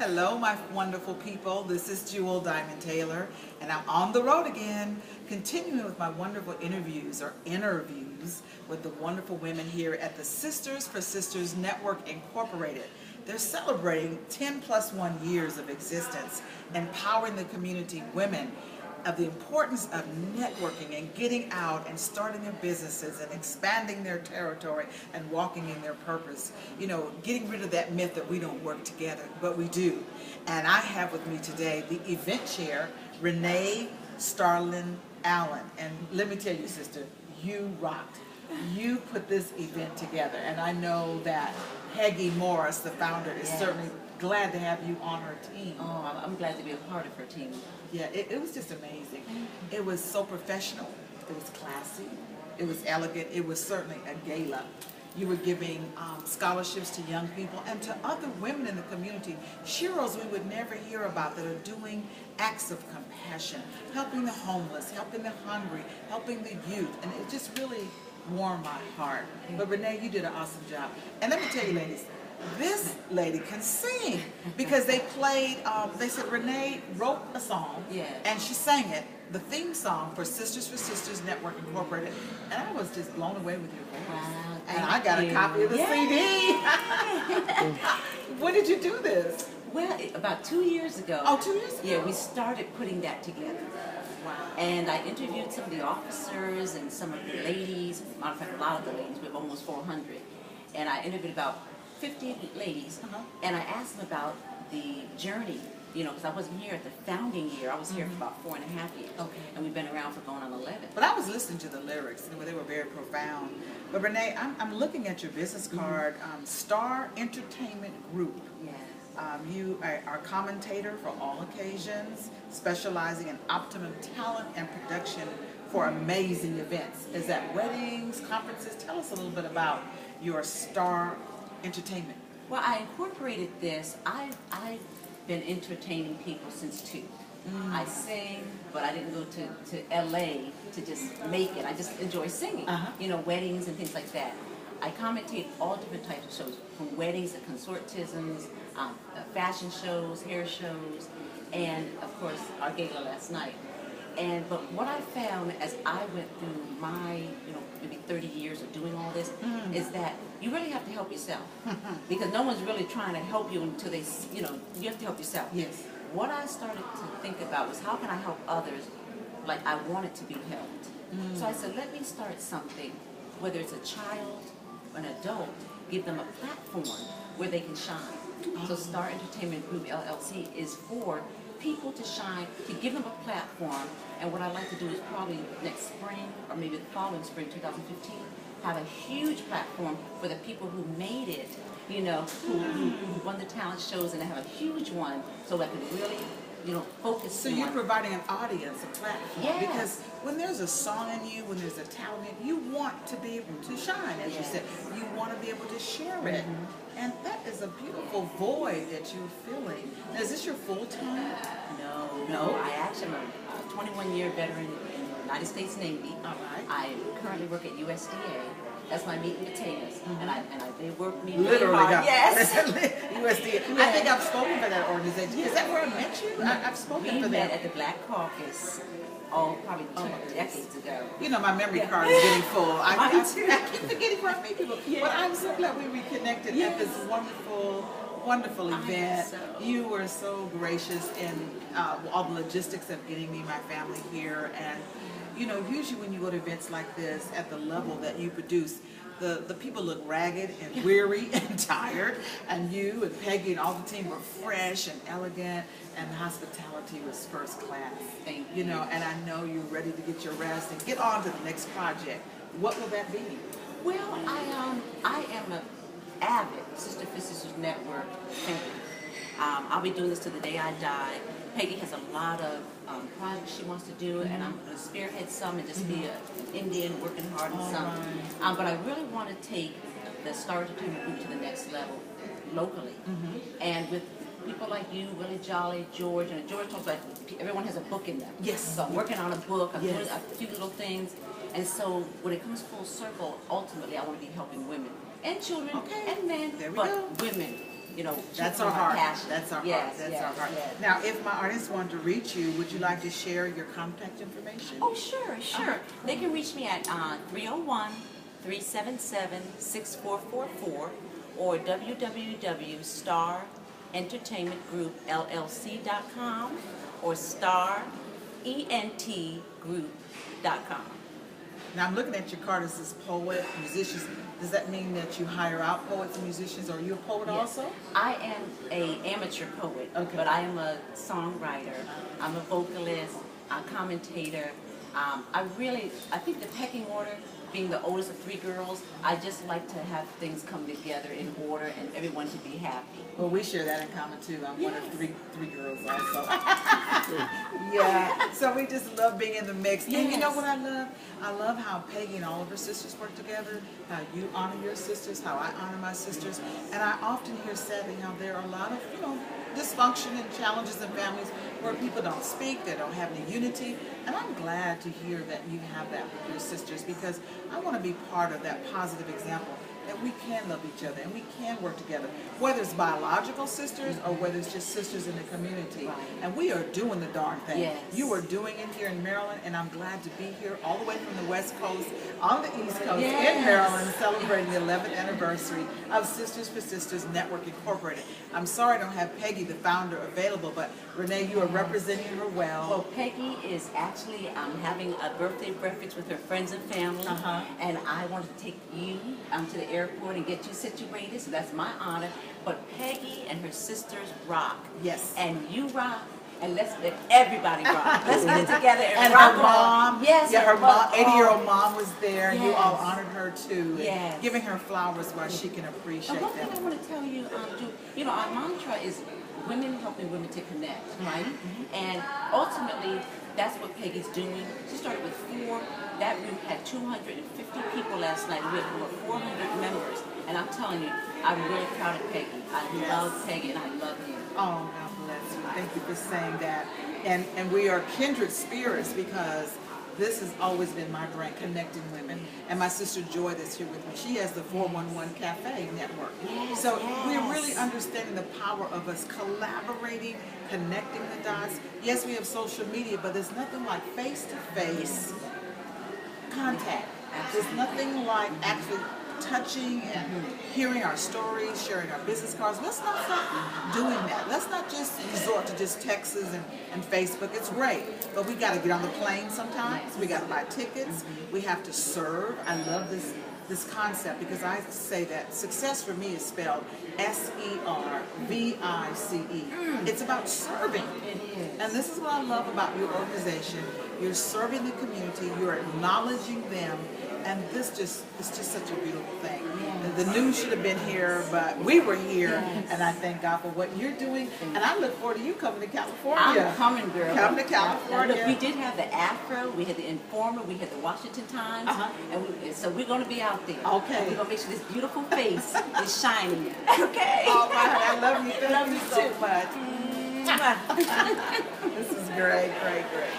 Hello, my wonderful people. This is Jewel Diamond Taylor, and I'm on the road again, continuing with my wonderful interviews with the wonderful women here at the Sisters for Sisters Network Incorporated. They're celebrating 10+1 years of existence, empowering the community women of the importance of networking and getting out and starting their businesses and expanding their territory and walking in their purpose. You know, getting rid of that myth that we don't work together, but we do. And I have with me today the event chair, Renee Starlin Allen. And let me tell you, sister, you rocked. You put this event together, and I know that Peggy Morris, the founder, is certainly glad to have you on her team. Oh, I'm glad to be a part of her team. Yeah, it was just amazing. It was so professional. It was classy. It was elegant. It was certainly a gala. You were giving scholarships to young people and to other women in the community, heroes we would never hear about that are doing acts of compassion, helping the homeless, helping the hungry, helping the youth, and it just really warmed my heart. But Renee, you did an awesome job. And let me tell you, ladies, this lady can sing, because they played, they said Renee wrote a song, and she sang it, the theme song for Sisters Network Incorporated, and I was just blown away with your voice. Wow, and I got a copy of the CD. When did you do this? Well, about 2 years ago. Oh, 2 years ago? Yeah, we started putting that together. Wow. And I interviewed some of the officers and some of the ladies, matter of fact, a lot of the ladies, we have almost 400. And I interviewed about 50 ladies, and I asked them about the journey, you know, because I wasn't here at the founding year. I was here for about 4.5 years. Okay. And we've been around for going on 11. But I was listening to the lyrics, and they were very profound. But Renee, I'm looking at your business card, Star Entertainment Group. Yes. You are a commentator for all occasions, specializing in optimum talent and production for amazing events. Is that weddings, conferences? Tell us a little bit about your Star Entertainment. Well, I incorporated this. I've been entertaining people since 2. I sing, but I didn't go to LA to just make it. I just enjoy singing, you know, weddings and things like that. I commentate all different types of shows, from weddings to consortisms, fashion shows, hair shows, and of course our gala last night. But what I found as I went through my, you know, maybe 30 years of doing all this, is that you really have to help yourself, because no one's really trying to help you until they, you know, you have to help yourself. Yes. What I started to think about was, how can I help others like I wanted to be helped? So I said, let me start something, whether it's a child or an adult, give them a platform where they can shine. So Star Entertainment Group LLC is for people to shine, to give them a platform. And what I'd like to do is probably next spring, or maybe the following spring, 2015, have a huge platform for the people who made it, you know, who won the talent shows, and they have a huge one, so I can really, you know, focus. So you're providing an audience, a platform. Yes. Because when there's a song in you, when there's a talent in you, you want to be able to shine, as you said. You want to be able to share it. And that is a beautiful void that you're feeling. Now, is this your full time? No. I actually am a 21-year veteran in the United States Navy. All right. I currently work at USDA. That's my meat and potatoes. They work me Literally, really hard. Yes. USDA. I think I've spoken for that organization. Is that where I met you? I've spoken for them. We met at the Black Caucus, probably 2 decades ago. You know, my memory card is getting full. I keep forgetting where I meet people. But I'm so glad we reconnected at this wonderful event. You were so gracious in all the logistics of getting me and my family here. And, you know, usually when you go to events like this, at the level that you produce, the people look ragged and weary and tired, and you and Peggy and all the team were fresh and elegant, and the hospitality was first class. Thank you. You know, and I know you're ready to get your rest and get on to the next project. What will that be? Well, I am an avid Sister for Sisters Network fan. I'll be doing this to the day I die. Peggy has a lot of projects she wants to do, and I'm going to spearhead some and just be an Indian working hard on some. But I really want to take the Star Entertainment Group to the next level locally. And with people like you, Willie Jolly, George, and George talks about everyone has a book in them. Yes. So I'm working on a book, I'm doing a few little things. And so when it comes full circle, ultimately I want to be helping women and children and men, women. you know, That's choosing our my heart. passion. That's our Yes, heart. That's yes, our heart. yes. Now, if my artists want to reach you, would you like to share your contact information? Oh, sure, sure. They can reach me at 301-377-6444 or www.starentertainmentgroupllc.com or starentgroup.com. Now, I'm looking at your card. It says poet, musicians. Does that mean that you hire out poets and musicians? Are you a poet also? I am a amateur poet, Okay. but I am a songwriter. I'm a vocalist, a commentator. I think the pecking order, being the oldest of 3 girls, I just like to have things come together in order and everyone to be happy. Well, we share that in common too. I'm one of three girls also. Yeah. So we just love being in the mix. And you know what I love? I love how Peggy and all of her sisters work together, how you honor your sisters, how I honor my sisters. And I often hear sadly how there are a lot of, dysfunction and challenges in families where people don't speak, they don't have any unity. And I'm glad to hear that you have that with your sisters, because I want to be part of that positive example that we can love each other and we can work together, whether it's biological sisters or whether it's just sisters in the community. Right. And we are doing the darn thing. Yes. You are doing it here in Maryland, and I'm glad to be here all the way from the West Coast on the East Coast Yes. in Maryland, celebrating the 11th anniversary of Sisters for Sisters Network Incorporated. I'm sorry I don't have Peggy, the founder, available, but Renee, you are representing her well. Well, Peggy is actually having a birthday breakfast with her friends and family, and I wanted to take you to the airport and get you situated, so that's my honor. But Peggy and her sisters rock. Yes. And you rock, and let's let everybody rock. Let's get together and And rock her on. mom, Yes, yeah, her mom, 80-year-old oh. mom was there, and you all Yes. honored her too, and Yes. giving her flowers while she can appreciate And one thing I them. want to tell you, our mantra is women helping women to connect, right? And ultimately, that's what Peggy's doing. She started with 4. That group had 250 people last night. We have over 400 members. And I'm telling you, I'm really proud of Peggy. I love Peggy and I love you. Oh, God bless you. Thank you for saying that. And we are kindred spirits, because this has always been my brand, connecting women. And my sister Joy that's here with me, she has the 411 Cafe Network. Yes, So yes. we're really understanding the power of us collaborating, connecting the dots. Yes, we have social media, but there's nothing like face-to-face contact. There's nothing like actually touching and hearing our stories, sharing our business cards. Let's not stop doing that. Let's not just resort to just texts and Facebook. It's great, but we got to get on the plane sometimes. We got to buy tickets. We have to serve. I love this concept, because I say that success for me is spelled SERVICE. It's about serving. It is. And this is what I love about your organization. You're serving the community, you're acknowledging them, and it's just such a beautiful thing. Yes. The news should have been here, but we were here, Yes. and I thank God for what you're doing. And I look forward to you coming to California. I'm coming, girl. Come to Now, California. look, we did have the Afro, we had the Informer, we had the Washington Times, and so we're going to be out there. Okay. And we're going to make sure this beautiful face is shining. Okay. All right, I love you. Thank Love you you so too. much. This is great, great, great.